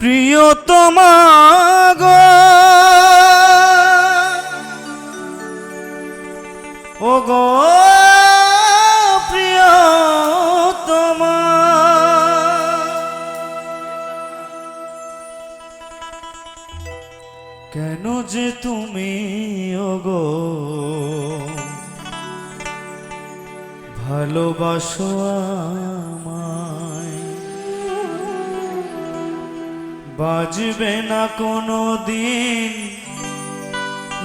প্রিয়তমা গো ও গো প্রিয়তমা, কেন যে তুমি ও গো ভালোবাসো আমায়, বাজবে না কোনো দিন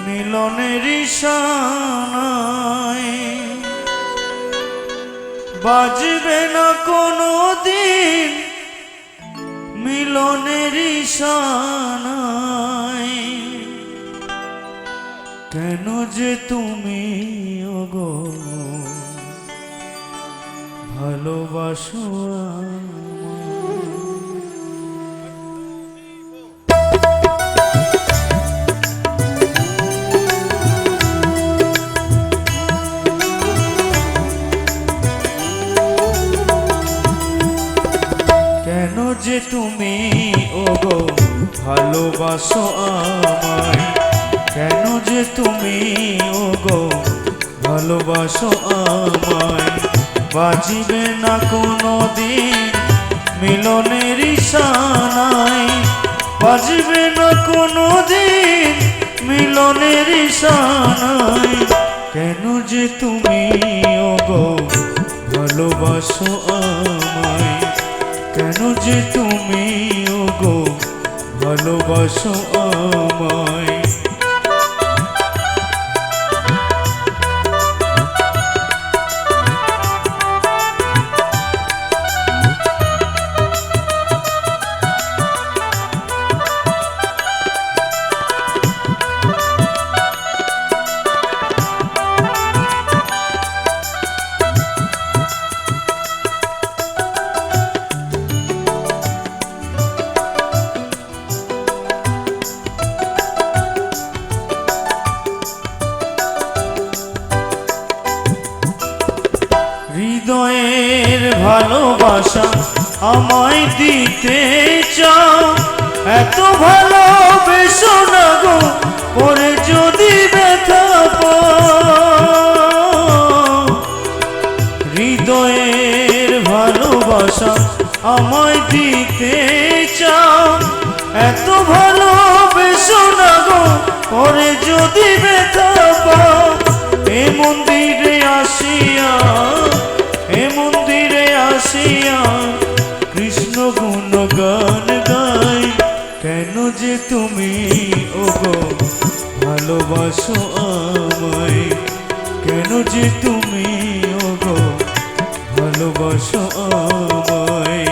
মিলনের শানায়, বাজবে না কোনো দিন মিলনের শানায়, কেন যে তুমি ওগো ভালোবাসো কেন যে তুমি ওগো ভালোবাসো আমায়, কেন যে তুমি ওগো ভালোবাসো আমায়, বাজিবে না কোনো দিন মিলনের শানায়, বাজিবে না কোনো দিন মিলনের শানায়, কেন যে তুমি ওগো ভালোবাসো আমায়, কেন যে তুমি ওগো ভালোবাসো আমায়। হৃদয়ের ভালোবাসা আমায় দিতে চাও, এত ভালোবেসো না গো পরে যদি ব্যথা পাও, হৃদয়ের ভালোবাসা আমায় দিতে চাও, এত ভালোবেসো না গো পরে যদি ব্যথা পাও, এ মন্দিরে আসিয়া এ মন্দিরে আসিয়া কৃষ্ণ গুণগান গাই, কেন যে তুমি ওগো ভালোবাসো আমায়, কেন যে তুমি ওগো ভালোবাসো আমায়।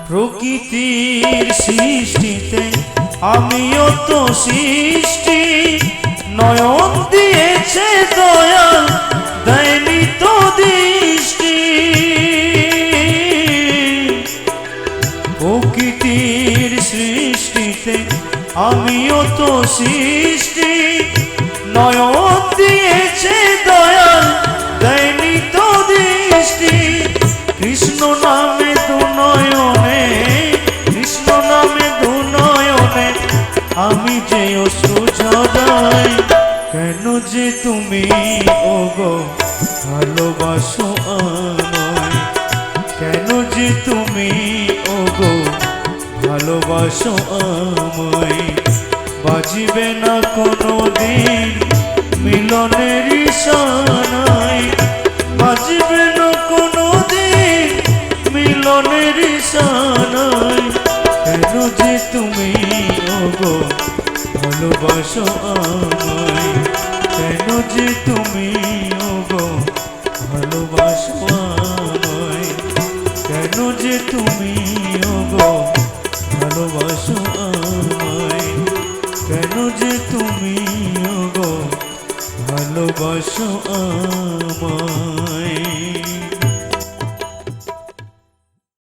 প্রকৃতির সৃষ্টিতে আমিও তো সৃষ্টি, নয়ন দিয়েছে দয়াল দেয়নি তো দৃষ্টি, প্রকৃতির সৃষ্টিতে আমিও তো সৃষ্টি, নয়ন দিয়েছে দয়াল দেয়নি তো দৃষ্টি, কৃষ্ণ নামে দু নয়নে কৃষ্ণ নামে দু নয়নে আমি যে অশ্রু ঝরাই, কেন যে তুমি ওগো ভালোবাসো আমায়, কেন যে তুমি ওগো ভালোবাসো আমায়, বাজিবে না কোনো দিন মিলনের শানায়, বাজিবে না কোনো দিন মিলনের শানায়, কেন যে তুমি ওগো ভালোবাসো আমায়, কেন যে তুমি ওগো ভালোবাসো আমায়, কেন যে তুমি ওগো ভালোবাসো আমায়, কেন যে তুমি ওগো ভালোবাসো। ভালোবাসো আমায়।